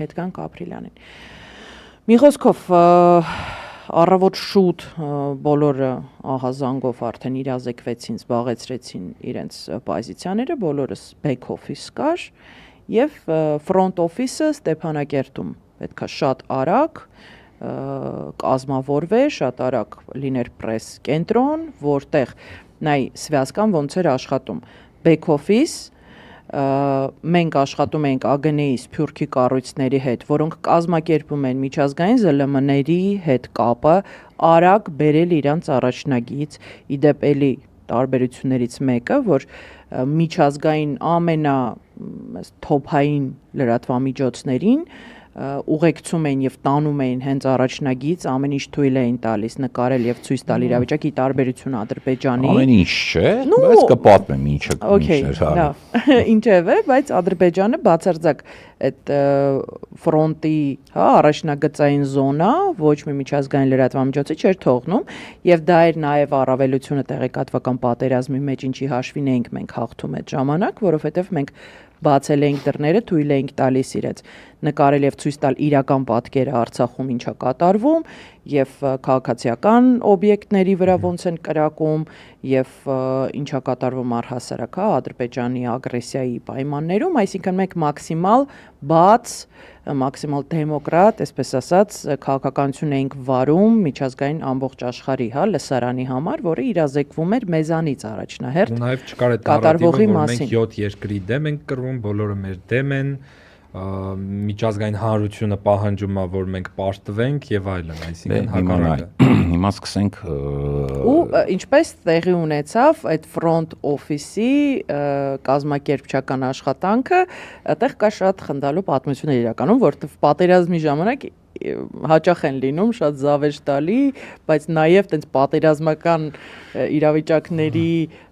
հետ գանք Ապրիլյանին։ Մի խոսքով առավոտ շուտ բոլորը ահազանգով արդեն իրազեկվեցին, զբաղեցրեցին իրենց պոզիցիաները, բոլորս back office կար եւ front office-ը Ստեփանակերտում պետքա շատ արագ կազմավորվեր, շատ արագ լիներ պրես կենտրոն, որտեղ նայ սվյազկան ոնց էր աշխատում back office մենք աշխատում ենք ԱԳՆ-ի Սփյուռքի կառույցների հետ, որոնք կազմակերպում են միջազգային ԶԼՄ-ների հետ կապը, արագ բերել իրանց առաջնագիծ, իդեպ էլի տարբերություններից մեկը, որ միջազգային ամենաթոփային լրատվամիջոցներին ուղեկցում էին եւ տանում էին հենց առաջնագիծ, ամեն ինչ թույլ էին տալիս նկարել եւ ցույց տալ իրավիճակի տարբերությունը Ադրբեջանի։ Ամեն ինչ չէ, բայց կպատմեմ ինչը ինչևէ, բայց Ադրբեջանը բացարձակ այդ ֆրոնտի, առաջնագծային զոնա ոչ մի միջազգային լրատվամիջոցի չէր թողնում եւ դա էր նաեւ առավելությունը տեղեկատվական պատերազմի մեջ, ինչի հաշվին էինք մենք հաղթում այդ ժամանակ, որովհետեւ մենք բացել էինք դռները, թույլ էինք տալիս իրենց նկարել եւ ցույց տալ իրական պատկերը Արցախում ինչա կատարվում եւ քաղաքացիական օբյեկտների վրա ոնց են կրակում եւ ինչա կատարվում առհասարակ Ադրբեջանի ագրեսիայի պայմաններում, այսինքն մենք մաքսիմալ բաց, մաքսիմալ դեմոկրատ, այսպես ասած, քաղաքականություն էինք վարում միջազգային ամբողջ աշխարհի, լսարանի համար, որը իրազեկվում էր մեզանից առաջնահերթ։ Ու նաեւ չկար այդ նարատիվը, որ մենք 7 երկրի դեմ ենք կռվում, բոլորը մեր դեմ են, միջազգային հանրությունը պահանջում է, որ մենք պարտվենք եւ այլն, այսինքն հակառակը։ Հիմա սկսենք ու ինչպես տեղի ունեցավ այդ front office-ի կազմակերպչական աշխատանքը, այդտեղ կա շատ խնդալու պատմություններ իրականում, որտեղ պատերազմի ժամանակ հաճախ են լինում շատ զավեշտալի, բայց նաև տենց պատերազմական իրավիճակների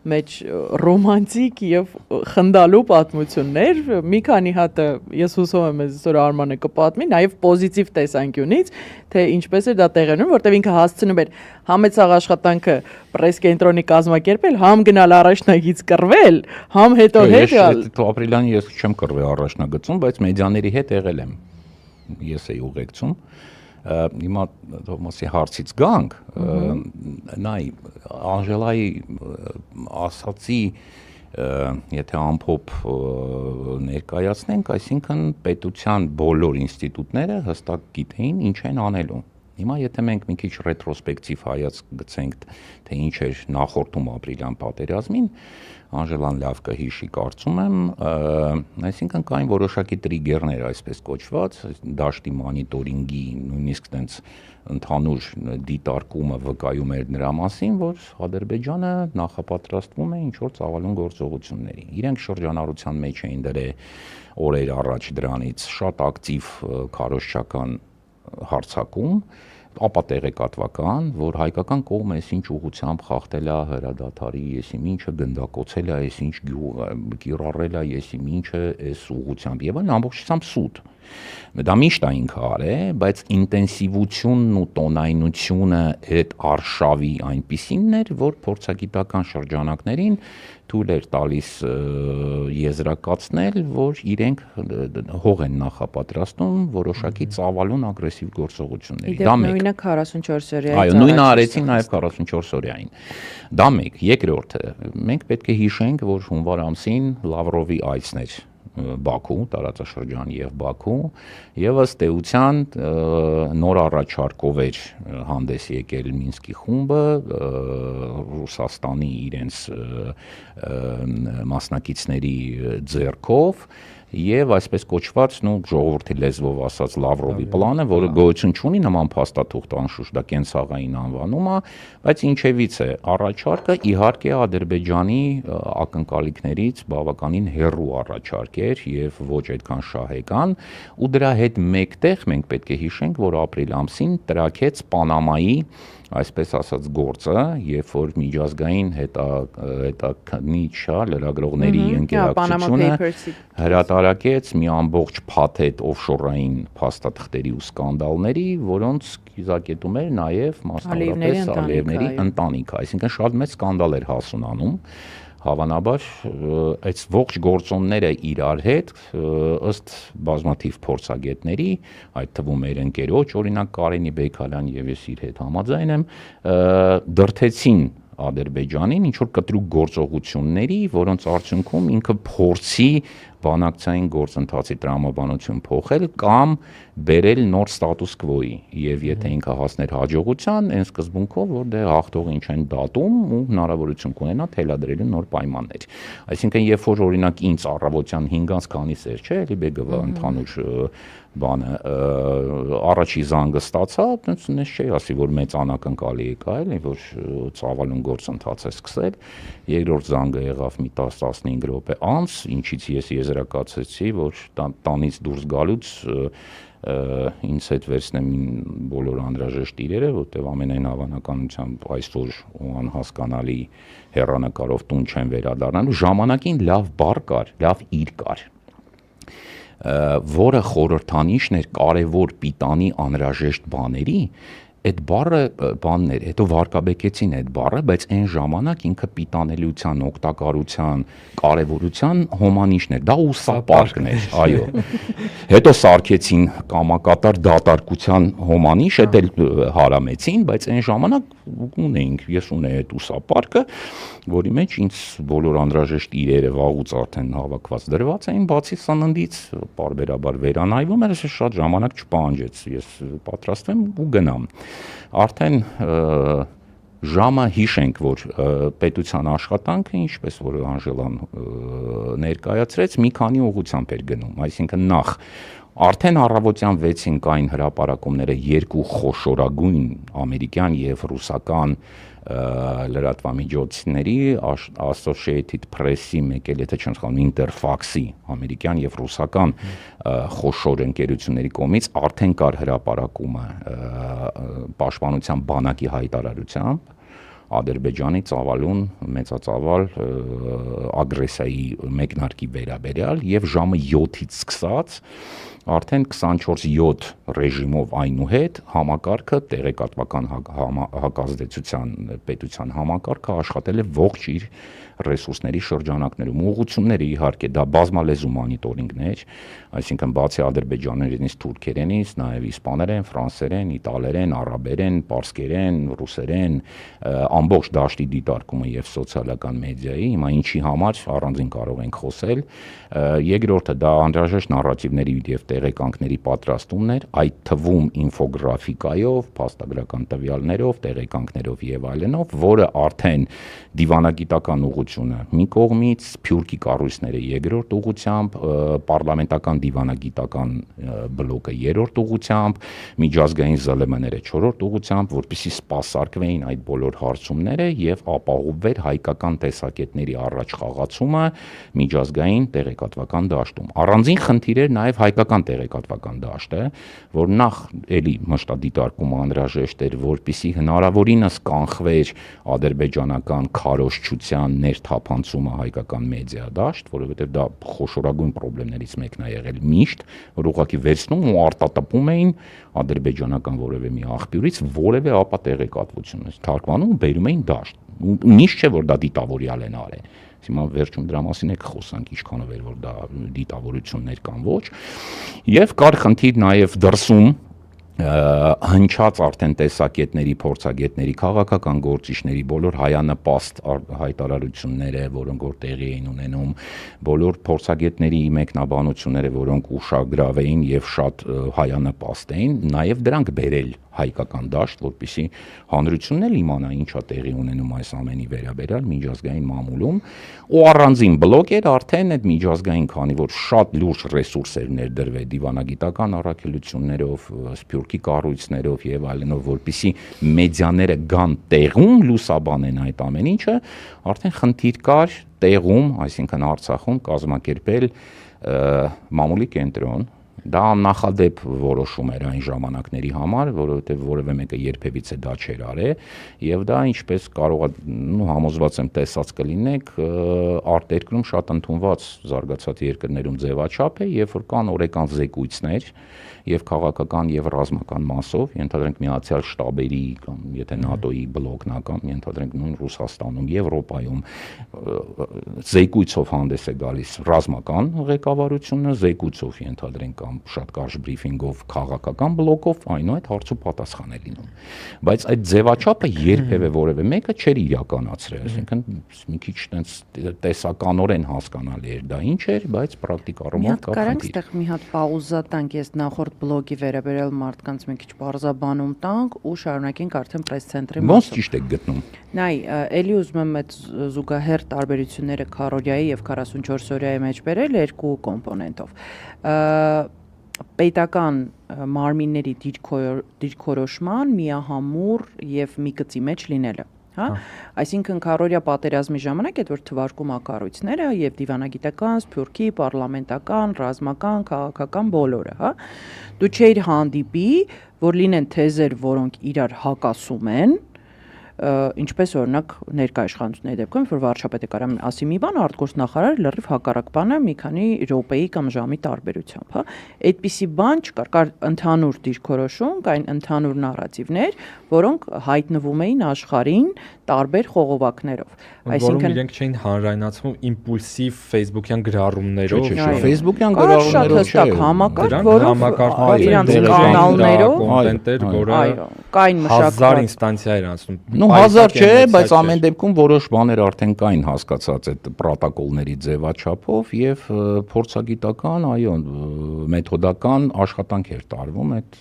մեջ ռոմանտիկ եւ խնդալու պատմություններ, մի քանի հատը ես հուսով եմ այսօր Արմանը կպատմի, նաև պոզիտիվ տեսանկյունից, թե ինչպես է դա տեղի ունենում, որտեղ ինքը հասցնում էր համեցաղ աշխատանքը պրես կենտրոնի կազմակերպել, համ գնալ առաջնագիծ կռվել, համ հետո հետ գալ։ Ապրիլյանի ես չեմ կռվել առաջնագծում, բայց մեդիաների հետ եղել եմ։ Ես էի ուղեկցում, հիմա Թոմասի հարցից գանք, նայ Անժելայի ասացի, եթե ամփոփ ներկայացնենք, այսինքն պետության բոլոր ինստիտուտները հստակ գիտեին ինչ են անելու։ Հիմա եթե մենք մի քիչ ռետրոսպեկտիվ հայացք գցենք, թե ինչ էր նախորդում ապրիլյան պատերազմին, Անժելան լավ կհիշի, կարծում եմ, այսինքն կային որոշակի տրիգերներ, այսպես կոչված, դաշտի մոնիտորինգի, նույնիսկ տենց ընդհանուր դիտարկումը վկայում էր նրա մասին, որ Ադրբեջանը նախապատրաստվում է ինչ-որ ծավալուն գործողությունների։ Իրենք շրջանառության մեջ էին դրել օրեր առաջ դրանից շատ ակտիվ քարոզչական հարձակում, ապա տեղեկատվական, որ հայկական կողմը այսինչ ուղղությամբ խախտել է հրադադարի, եսիմ ինչը գնդակոծել է, այսինչ կիրառել է, եսիմ ինչը այս ուղղությամբ եւ այլն ամբողջությամբ սուտ։ Դա միշտ այն քար է, բայց ինտենսիվությունն ու տոնայնությունը այդ արշավի այնպիսինն էր, որ փորձագիտական շրջանակներին թույլ էր տալիս եզրակացնել, որ իրենք հող են նախապատրաստում որոշակի ծավալուն ագրեսիվ գործողությունների։ Դա մեկ։ Նույնը 44 օրյա։ Այո, նույնը արեցին նաև 44 օրյային։ Դա մեկ, երկրորդը, մենք պետք է հիշենք, որ հունվար ամսին Լավրովի այցն էր Բաքու, տարածաշրջան եւ Բաքու, եւ ըստ էության նոր առաջարկով էր հանդես եկել Մինսկի խումբը, Ռուսաստանի իրենց մասնակիցների ձեռքով եւ այսպես կոչված, ժողովրդի լեզվով ասած Լավրովի պլանը, որը գոյություն չունի նման փաստաթուղթ, անշուշտ դա կենցաղային անվանում է, բայց ինչևից է առաջարկը իհարկե Ադրբեջանի ակնկալիքներից բավականին հեռու առաջարկ էր եւ ոչ այդքան շահեկան, ու դրա հետ մեկտեղ մենք պետք է հիշենք, որ ապրիլ ամսին տրաքեց Պանամայի այսպես ասած գործը, երբ որ միջազգային հետաքննիչ լրագրողների ընկերակցությունը հրատարակեց մի ամբողջ փաթեթ օֆշորային փաստաթղթերի ու սկանդալների, որոնց կիզակետում էր նաև մասնավորապես Ալիևների ընտանիքը, այսինքն շատ մեծ սկանդալ էր հասունանում, Հավանաբար այս ողջ գործոնները իրար հետ ըստ բազմաթիվ փորձագետների, այդ թվում մեր ընկերոջ, օրինակ Կարենի Բեկալյան եւ ես իր հետ համաձայն եմ, դրթեցին Ադրբեջանին ինչ որ կտրուկ գործողությունների, որոնց արդյունքում ինքը փորձի բանակցային գործընթացի տրամաբանություն փոխել կամ բերել նոր ստատուս կվոյի եւ եթե ինքը հասներ հաջողության, այն սկզբունքով որ դե հաղթողը ինչ են դատում ու հնարավորություն կունենա թելադրելու նոր պայմաններ։ Այսինքն երբ որ օրինակ ինձ առավոտյան 5-ից քանիս էր, չէ, էլի բեգվա ընդհանուր բանը առաջի զանգը ստացա, այնպես չի ասի որ մեծ անակնկալի է կա, էլի որ ծավալուն գործընթաց է սկսել։ Երկրորդ զանգը եղավ մի 10-15 րոպե անց, ինչից ես եզրակացեցի, որ տանից դուրս գալուց ինձ հետ վերցնեմ բոլոր անհրաժեշտ իրերը, որտեղ ամենայն հավանականությամբ այսօր ու անհասկանալի հեռանկարով տուն չեն վերադառնալու, ժամանակին լավ բառ կար, լավ իր կար, որը խորհրդանիշն էր կարևոր պիտանի անհրաժեշտ բաների, այդ բառը բանն էր, հետո վարկաբեկեցին այդ բառը, բայց այն ժամանակ ինքը պիտանելիության, օգտակարության, կարևորության հոմանիշն էր, դա ուսապարկն էր, այո։ Հետո սարքեցին կամակատար դատարկության հոմանիշ, այդ էլ հարամեցին, բայց այն ժամանակ ունեինք, ես ունեի այդ ուսապարկը, որի մեջ ինձ բոլոր անհրաժեշտ իրերը վաղուց արդեն հավաքված դրված էին, բացի սննդից, պարբերաբար վերանայվում էր, շատ ժամանակ չպահանջեց, ես պատրաստվեմ ու գնամ։ Արդեն ժամը հիշենք, որ պետության աշխատանքը, ինչպես որ Անժելան ներկայացրեց, մի քանի ուղղությամբ էր գնում, այսինքն նախ արդեն առավոտյան 6-ին կային հրապարակումները երկու խոշորագույն ամերիկյան եւ ռուսական լրատվամիջոցների Associated Press-ի մեկ էլ եթե չեմ սխալվում Interfax-ի ամերիկյան եւ ռուսական խոշոր ընկերությունների կողմից արդեն կար հրապարակումը պաշտպանության բանակի հայտարարությամբ Ադրբեջանի ծավալուն մեծածավալ ագրեսիայի մեկնարկի վերաբերյալ եւ ժամը 7-ից սկսած արդեն 24/7 ռեժիմով այնուհետ համակարգը տեղեկատվական հակազդեցության պետության համակարգը աշխատել է ողջ իր ռեսուրսների շրջանակներում ուղղությունները իհարկե դա բազմալեզու մոնիտորինգներ, այսինքն բացի ադրբեջաներենից, թուրքերենից, նաև իսպաներեն, ֆրանսերեն, իտալերեն, արաբերեն, պարսկերեն, ռուսերեն, ամբողջ դաշտի դիտարկումը եւ սոցիալական մեդիայի, հիմա ինչի համար առանձին կարող ենք խոսել, երկրորդը դա անհրաժեշտ նարատիվների եւ տեղեկանքների պատրաստումն էր, այդ թվում ինֆոգրաֆիկայով, փաստագրական տվյալներով, տեղեկանքներով եւ այլնով, որը արդեն դիվանագիտական ուղղությունը մի կողմից, Սփյուռքի կառույցները երկրորդ ուղղությամբ, պարլամենտական դիվանագիտական բլոկը երրորդ ուղղությամբ, միջազգային ԶԼՄ-ները չորրորդ ուղղությամբ, որպեսզի սպասարկվեին այդ բոլոր հարցումները եւ ապահովվեր հայկական տեսակետների առաջ խաղացումը միջազգային տեղեկատվական դաշտում։ Առանձին խնդիր էր նաեւ հայկական տեղեկատվական դաշտը, որ նախ էլի մշտադիտարկումը անհրաժեշտ էր, որպեսզի հնարավորինս կանխվեր ադրբեջանական քարոզչության ներթափանցումը հայկական մեդիա դաշտ, որովհետև դա խոշորագույն խնդիրներից մեկն է եղել միշտ, որ ուղղակի վերցնում ու արտատպում էին ադրբեջանական որևէ մի աղբյուրից որևէ ապա տեղեկատվություն, թարգմանում ու բերում էին դաշտ։ Միշտ չէ որ դա դիտավորյալ են արել։ Հիմա վերջում դրա մասին եք խոսանք, ինչքանով էր որ դա դիտավորություններ կան ոչ։ Եվ կար խնդիր նաև դրսում հնչած արդեն տեսակետների, փորձագետների, քաղաքական գործիչների բոլոր հայանպաստ հայտարարությունները, որոնք որ տեղի էին ունենում, բոլոր փորձագետների մեկնաբանությունները, որոնք ուշագրավ էին եւ շատ հայանպաստ էին, նաեւ դրանք բերել հայկական դաշտ, որպեսզի հանրությունն էլ իմանա ինչա տեղի ունենում այս ամենի վերաբերյալ միջազգային մամուլում, ու առանձին բլոկ էր արդեն այդ միջազգային, քանի որ շատ լուրջ ռեսուրսեր ներդրվել դիվանագիտական առաքելություններով, Սփյուռքի կառույցներով եւ այլնով, որպեսզի մեդիաները գան տեղում լուսաբանեն այդ ամեն ինչը, արդեն խնդիր կար տեղում, այսինքն Արցախում կազմակերպել մամուլի կենտրոն, Դա նախադեպ որոշում էր այն ժամանակների համար, որովհետև որևէ մեկը երբևիցե դա չէր արել, եւ դա ինչպես կարող է, համոզված եմ տեսած կլինեք, արտերկրում շատ ընդունված զարգացած երկրներում ձևաչափ է, երբ որ կան օրեկան զեկույցներ եւ քաղաքական եւ ռազմական մասով, ենթադրենք Միացյալ Շտաբերի կամ եթե ՆԱՏՕ-ի բլոկն է կամ ենթադրենք նույն Ռուսաստանում, Եվրոպայում զեկույցով հանդես է գալիս ռազմական ղեկավարությունը, զեկույցով ենթադրենք կամ շատ կարճ բրիֆինգով քաղաքական բլոկով, այնուհետ հարց ու պատասխան է լինում։ Բայց այդ ձևաչափը երբևէ որևէ մեկը չէր իրականացրել, այսինքն մի քիչ տենց տեսականորեն հասկանալի էր դա ինչ էր, բայց պրակտիկ առումով կա խնդիր։ Այստեղ մի հատ պաուզա տանք, ես նախորդ բլոգի վերաբերյալ մարդկանց մի քիչ բարձաբանում տանք ու շարունակենք արդեն պրես-ցենտրի մասով։ Ոնց ճիշտ եք գտնում։ Նայ, էլի ուզում եմ այդ զուգահեռ տարբերությունները քարորիայի եւ 44 օրյայի մեջ բերել երկու կոմպոնենտով։ Պետական մարմինների դիրքորոշման միահամուռ եւ մի գծի մեջ լինելը, հա? Այսինքն քարորիա պատերազմի ժամանակ այդ որ թվարկում ակառույցները եւ դիվանագիտական, սփյուռքի, պարլամենտական, ռազմական, քաղաքական բոլորը, հա? Դու չէիր հանդիպի, որ լինեն թեզեր, որոնք իրար հակասում են, ինչպես օրինակ ներկայաշխանությունների դեպքում, որ վարչապետը կարող է ասի մի բան, արտգործնախարարը լրիվ հակառակ բանը մի քանի րոպեի կամ ժամի տարբերությամբ, հա։ Այդպիսի բան չկար, կար ընդհանուր դիրքորոշում, կային ընդհանուր նարատիվներ, որոնք հայտնվում էին աշխարհին տարբեր խողովակներով։ Այսինքն իրենք չէին հանրայնացվում իմպուլսիվ Facebook-յան գրառումներով, Facebook-յան գրառումներով չէ, համակարգ, որով իրանց կանալներով, կոնտենտեր, որը կային մշակված 1000 ինստանցիա էր անցնում։ 1000 չէ, բայց ամեն դեպքում որոշ բաներ արդեն կային հասկացած այդ պրոտոկոլների ձևաչափով եւ փորձագիտական, այո, մեթոդական աշխատանք էր տարվում այդ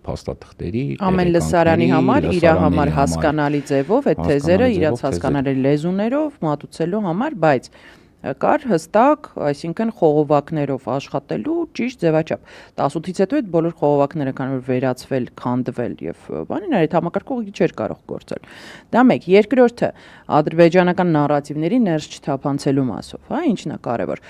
փաստաթղթերի ամեն լսարանի համար իր համար հասկանալի ձևով այդ թեզերը իրաց հասկանալի լեզուներով մատուցելու համար, բայց կար հստակ, այսինքն խողովակներով աշխատելու ճիշտ ձևաչափ։ 18-ից հետո այդ բոլոր խողովակները կան որ վերացվել, քանդվել եւ բանին այդ համակարգողը չէր կարող գործել։ Դա մեկ, երկրորդը ադրբեջանական նարատիվների ներս չթափանցելու մասով, հա, ինչն է կարևոր։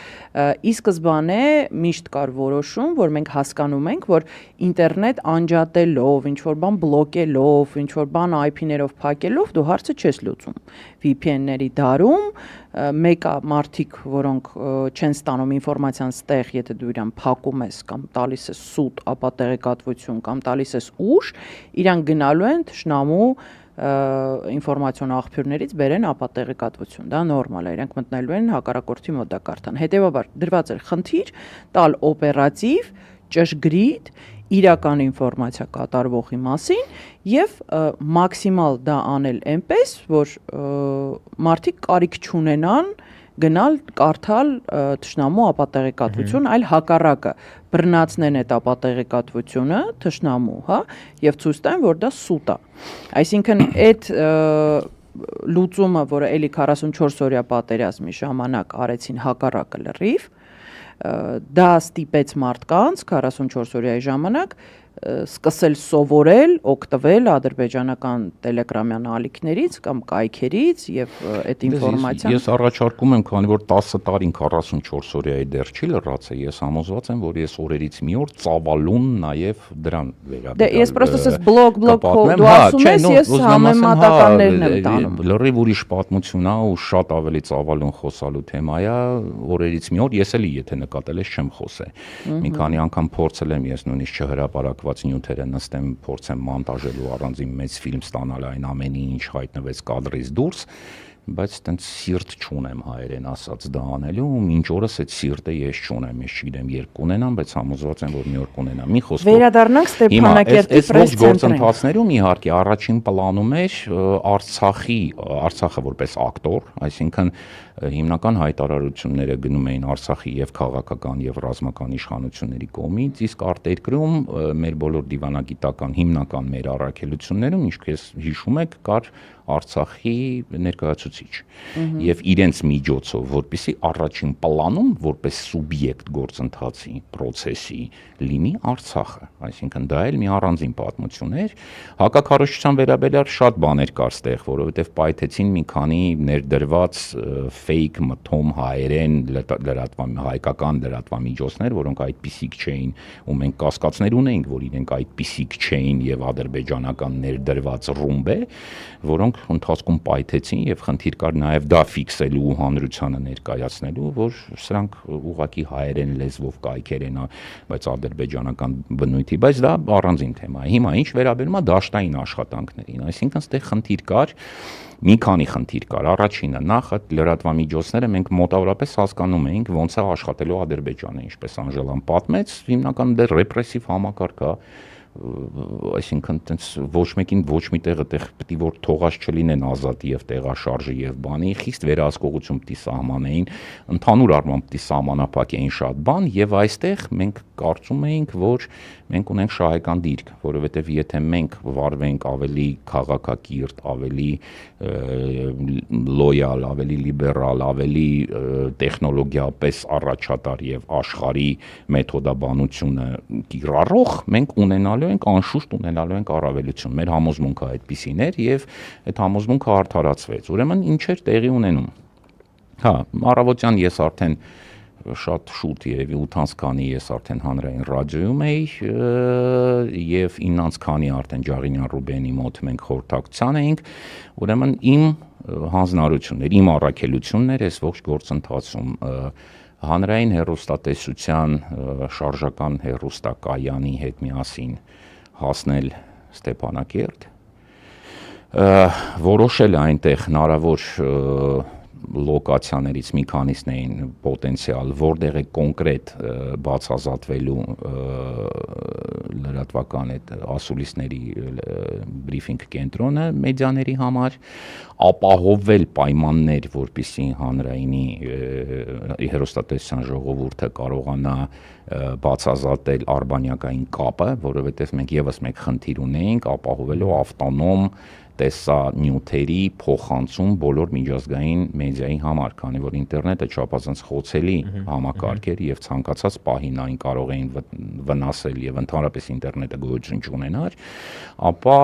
Ի սկզբանե միշտ կար որոշում, որ մենք հասկանում ենք, որ ինտերնետ անջատելով, ինչ որ բան բլոկելով, ինչ որ բան IP-ներով փակելով դու հարցը չես լուծում։ VPN-ների դարում մեկը մարդիկ, որոնք չեն ստանում ինֆորմացիան ստեղ, եթե դու իրան փակում ես կամ տալիս ես սուտ, ապա տեղեկատվություն կամ տալիս ես ուժ, իրան գնալու են թշնամու ինֆորմացիոն աղբյուրներից բերեն ապա տեղեկատվություն, դա նորմալ է, իրենք մտնելու են հակառակորդի մոտ դա կարդան։ Հետևաբար դրված էր խնդիր տալ օպերատիվ, ճշգրիտ իրական ինֆորմացիա կատարվողի մասին եւ մաքսիմալ դա անել այնպես, որ մարդիկ կարիք չունենան գնալ կարդալ թշնամու ապատեղեկատվություն, այլ հակառակը բռնացնեն այդ ապատեղեկատվությունը թշնամու, հա, եւ ցույց տան, որ դա սուտ է։ Այսինքն այդ լուծումը, որը էլի 44 օրյա պատերազմի ժամանակ արեցին հակառակը լրիվ, դա ստիպեց մարդկանց 44 օրյայի ժամանակ սկսել սովորել, օգտվել ադրբեջանական տելեգրամյան ալիքներից կամ կայքերից եւ այդ ինֆորմացիան։ Ես առաջարկում եմ, քանի որ 10 տարին 44 օրյայի դեռ չի լրացել, ես համոզված եմ, որ ես օրերից մի օր ծավալուն նաեւ դրան վերաբերել։ Դե ես պրոստը բլոգ դու ասում ես, ես համեմատականներն եմ տանում։ Լրիվ ուրիշ պատմություն է ու շատ ավելի ծավալուն խոսալու թեմա է, օրերից մի օր ես էլի եթե նկատել ես չեմ խոսել։ Մի քանի անգամ փորձել եմ ես նույնիսկ չհրապարակված նյութերը նստեմ, փորձեմ մոնտաժելու առանձին մեծ ֆիլմ ստանալ այն ամենի ինչ հայտնվեց կադրից դուրս, բայց այտենց սիրտ չունեմ հայերեն ասած դա անելու, մինչ օրս այդ սիրտը ես չունեմ, ես չգիտեմ երբ կունենամ, բայց համոզված եմ որ մի օր կունենամ։ Մի խոսքով վերադառնանք Ստեփանակերտի գործընթացներում իհարկե առաջին պլանում էր Արցախը որպես ակտոր, այսինքն հիմնական հայտարարությունները գնում էին Արցախի եւ քաղաքական եւ ռազմական իշխանությունների կողմից, իսկ արտերկրում մեր բոլոր դիվանագիտական հիմնական մեր առաքելություններում, ինչպես հիշում եք, կար Արցախի ներկայացուցիչ ներկայացուցիչ եւ իրենց միջոցով, որպեսզի առաջին պլանում որպես սուբյեկտ գործընթացի, process-ի լինի Արցախը, այսինքն դա էլ մի առանձին պատմություն էր։ Հակակառուցչության վերաբերյալ շատ բաներ կար ստեղ, որովհետեւ պայթեցին մի քանի ներդրված fake մթոմ հայերեն հայկական լրատվամիջոցներ, որոնք այդպիսիք չէին, ու մենք կասկածներ ունեինք, որ իրենք այդպիսիք չէին եւ ադրբեջանական ներդրված ռումբ է, որոնք ընթացքում պայթեցին եւ խնդիր կար նաեւ դա ֆիքսելու ու հանրությանը ներկայացնելու, որ սրանք ուղղակի հայերեն լեզվով կայքեր են, բայց ադրբեջանական բնույթի, բայց դա առանձին թեմա է։ Հիմա ինչ վերաբերում է դաշտային աշխատանքներին, այսինքն ստեղ խնդիր կար, մի քանի խնդիր կար։ Առաջինը, նախ այդ լրատվամիջոցները մենք մոտավորապես հասկանում էինք ոնց է աշխատելու Ադրբեջանը, ինչպես Անժելան պատմեց, հիմնականում դեռ ռեպրեսիվ համակարգ է, այսինքն տենց ոչ մեկին ոչ մի տեղ այդտեղ պետք է որ թողած չլինեն ազատ եւ տեղաշարժի եւ բանի, խիստ վերահսկողություն պետք է սահմանեին, ընդհանուր առմամբ պետք է սահմանափակեին շատ բան եւ այստեղ մենք կարծում էինք, որ մենք ունենք շահեկան դիրք, որովհետեւ եթե մենք վարվենք ավելի քաղաքակիրթ, ավելի լոյալ, ավելի լիբերալ, ավելի տեխնոլոգիապես առաջատար եւ աշխարհի մեթոդաբանությունը կիրառող, մենք ունենալու ենք անշուշտ ունենալու ենք առավելություն։ Մեր համոզմունքը այդպիսին էր եւ այդ համոզմունքը արդարացվեց։ Ուրեմն ինչ էր տեղի ունենում։ Հա, առավոտյան ես արդեն շատ շուտ երևի 8-ից քանի ես արդեն հանրային ռադիոյում էի եւ 9-ից քանի արդեն Ջաղինյան Ռուբենի մոտ մենք խորհրդակցության էինք, ուրեմն իմ հանձնարարություններ, իմ առաքելություններ այս ողջ գործընթացում հանրային հեռուստատեսության շարժական հեռուստակայանի հետ միասին հասնել Ստեփանակերտ, որոշել այնտեղ հնարավոր լոկացիաներից մի քանիսն էին պոտենցիալ, որտեղ է կոնկրետ բացազատվելու լրատվական այդ ասուլիսների բրիֆինգ կենտրոնը մեդիաների համար, ապահովել պայմաններ, որպեսզի հանրայինի հեռուստատեսության ժողովուրդը կարողանա բացազատել արբանյակային կապը, որովհետև մենք եւս մեկ խնդիր ունեինք ապահովելու ավտոնոմ տեսանյութերի փոխանցում բոլոր միջազգային մեդիայի համար, քանի որ ինտերնետը չափազանց խոցելի համակարգ էր եւ ցանկացած պահին այն կարող էին վնասել եւ ընդհանրապես ինտերնետը գոյություն չունենար, ապա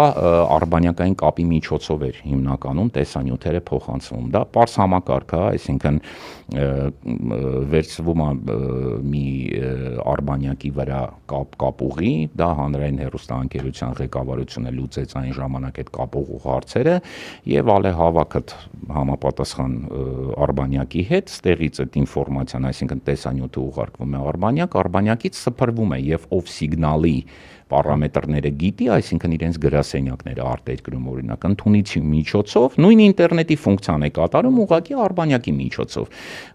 արբանյակային կապի միջոցով էր հիմնականում տեսանյութերը փոխանցվում։ Դա պարզ համակարգ է, այսինքն վերցվում է մի արբանյակի վրա կապուղի, դա հանրային հեռուստաընկերության ղեկավարությունը լուծեց այն ժամանակ այդ կապուղու հարցերը եւ ալեհավաքդ համապատասխան արբանյակի հետ ստեղից այդ ինֆորմացիան, այսինքն տեսանյութը ուղարկվում է արբանյակից սփռվում է եւ ով սիգնալի պարամետրները գիտի, այսինքն իրենց գրասենյակները արտերկրում օրինակ ընդունիչի միջոցով, նույն ինտերնետի ֆունկցիան է կատարում ուղղակի արբանյակի միջոցով,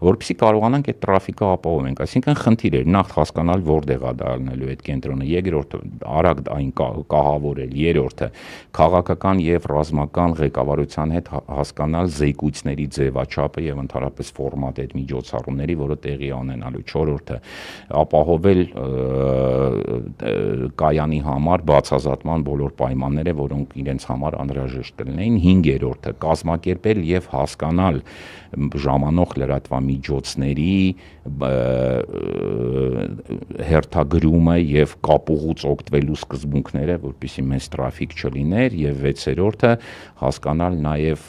որպեսզի կարողանանք այդ տրաֆիկը ապահովենք, այսինքն խնդիր էր նախ հասկանալ որտեղ է դառնալու այդ կենտրոնը, երկրորդը արագ այն կահավորել, երրորդը քաղաքական եւ ռազմական ղեկավարության հետ հասկանալ զեկույցների ձևաչափը եւ ընդհանրապես ֆորմատը այդ միջոցառումների, որը տեղի ունենալու, չորրորդը ապահովել կայանի համար բացազատման բոլոր պայմանները, որոնք իրենց համար անհրաժեշտ կլինեին, 5-րդը կազմակերպել եւ հասկանալ ժամանող լրատվամիջոցների հերթագրումը եւ կապուղուց օգտվելու սկզբունքները, որպեսզի մեծ տրաֆիկ չլիներ, եւ 6-րդը հասկանալ նաեւ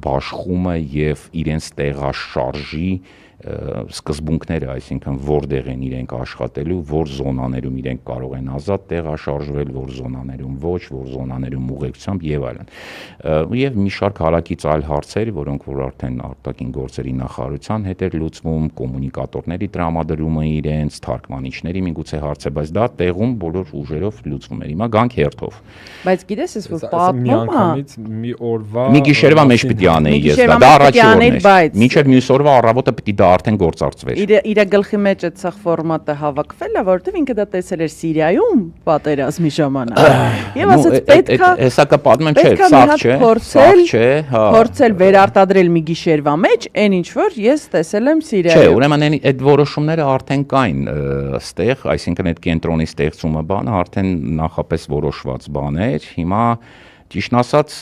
բաշխումը եւ իրենց տեղաշարժի սկզբունքները, այսինքն որտեղ են իրենք աշխատելու, որ զոնաներում իրենք կարող են ազատ տեղաշարժվել, որ զոնաներում ոչ, որ զոնաներում ուղեկցությամբ եւ այլն։ Եվ մի շարք հարակից այլ հարցեր, որոնք որ արդեն արտաքին գործերի նախարարության հետ էր լուծվում, կոմունիկատորների տրամադրումը իրենց, թարգմանիչների միգուցե հարց է, բայց դա տեղում բոլոր ուժերով լուծվում էր։ Հիմա գանք հերթով։ Բայց գիտես, ես որ պատմում մի օրվա մի գիշերվա մեջ պիտի անեի ես դա առաջին օրն է։ Մինչև մյուս օրվա առավոտը պիտի դա արդեն գործարծվեր։ Իր գլխի մեջ այդ սա ֆորմատը հավաքվել է, որովհետև ինքը դա տեսել էր Սիրիայում պատերազմի ժամանակ։ Եվ ասաց պետքա հեսա կպատմեմ, չէ, սաղ չէ, փորձել վերարտադրել մի գիշերվա մեջ, այն ինչ որ ես տեսել եմ Սիրիայում։ Չէ, ուրեմն այդ որոշումները արդեն կային ստեղ, այսինքն այդ կենտրոնի ստեղծումը բանը արդեն նախապես որոշված բան էր։ Հիմա Ճիշտ ասած,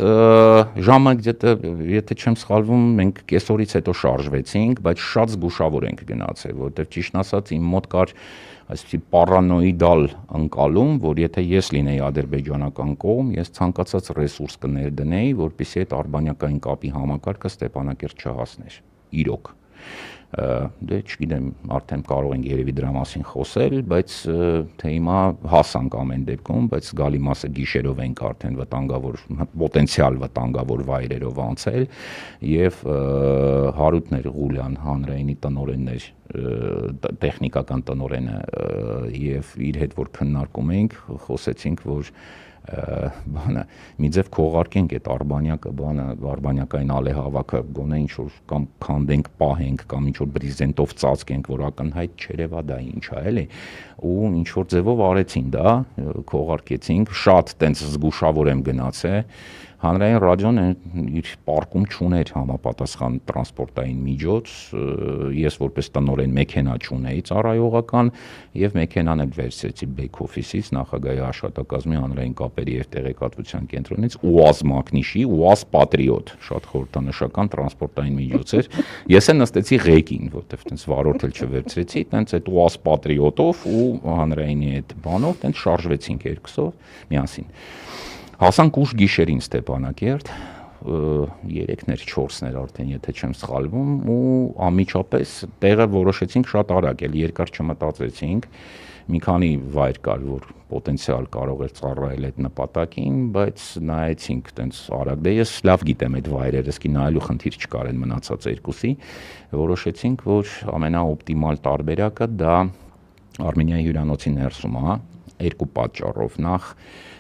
ժամը եթե չեմ սխալվում, մենք կեսօրից հետո շարժվեցինք, բայց շատ զգուշավոր ենք գնացել, որովհետև ճիշտ ասած իմ մոտ կար այսպիսի պարանոիդալ ընկալում, որ եթե ես լինեի ադրբեջանական կողմ, ես ցանկացած ռեսուրս կներդնեի, որպեսզի այդ արբանյակային կապի համակարգը Ստեփանակերտ չհասներ։ Իրոք։ Դե չգիտեմ, արդեն կարող ենք երևի դրա մասին խոսել, բայց թե հիմա հասանք ամեն դեպքում, բայց զգալի մասը գիշերով ենք արդեն վտանգավոր, պոտենցիալ վտանգավոր վայրերով անցել եւ Հարութներ Ղուլյան հանրայինի տնօրեններ, տեխնիկական տնօրենը եւ իր հետ որ քննարկում էինք, խոսեցինք, որ բանը մի ձև քողարկենք այդ արբանյակային ալեհավաքը գոնե ինչ որ կամ քանդենք, պահենք կամ ինչ որ բրիզենտով ծածկենք, որ ակնհայտ չերևա դա ինչ է, էլի, ու ինչ որ ձևով արեցին դա, քողարկեցինք, շատ տենց զգուշավոր եմ գնացել, հանրային ռադիոն իր պարկում չուներ համապատասխան տրանսպորտային միջոց, ես որպես տնօրեն մեքենա չունեի ծառայողական եւ մեքենան էլ վերցրեցի back office-ից նախագահի աշխատակազմի հանրային կապերի եւ տեղեկատվության կենտրոնից UAZ մակնիշի, UAZ Patriot, շատ խորհրդանշական տրանսպորտային միջոց էր։ Ես էլ նստեցի ղեկին, որտեվ տենց վարորդ էլ չվերցրեցի, տենց այդ UAZ Patriot-ով ու հանրայինի այդ բանով տենց շարժվեցինք երկուսով միասին։ Հասանք ուշ գիշերին Ստեփանակերտ, 3-ներ, 4-ներ արդեն, եթե չեմ սխալվում, ու անմիջապես տեղը որոշեցինք շատ արագ, էլ երկար չմտածեցինք, մի քանի վայր կար, որ պոտենցիալ կարող էր ծառայել այդ նպատակին, բայց նայեցինք տենց արագ, դե ես լավ գիտեմ այդ վայրերը, սկի նայելու խնդիր չկար այն մնացած երկուսի, որոշեցինք, որ ամենաօպտիմալ տարբերակը դա Արմենիայի հյուրանոցի ներսում է, երկու պատճառով, նախ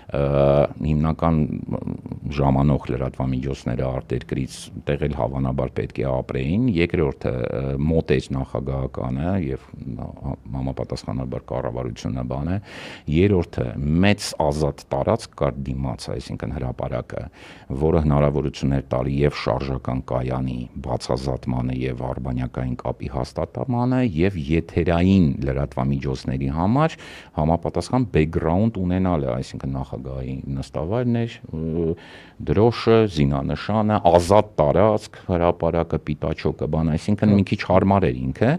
հիմնական ժամանող լրատվամիջոցները արտերկրից տեղել հավանաբար պետք է ապրեին, երկրորդը մոտ էր նախագահականը եւ համապատասխանաբար կառավարությունը բանը, երրորդը մեծ ազատ տարածք կար դիմաց, այսինքն հրապարակը, որը հնարավորություն էր տալի եւ շարժական կայանի բացազատմանը եւ արբանյակային կապի հաստատմանը եւ եթերային լրատվամիջոցների համար համապատասխան բեքգրաունդ ունենալը, այսինքն նախագահի նստավայրն էր, դրոշը, զինանշանը, ազատ տարածք, հրապարակը, պիտաչոկը, բան, այսինքն մի քիչ հարմար էր ինքը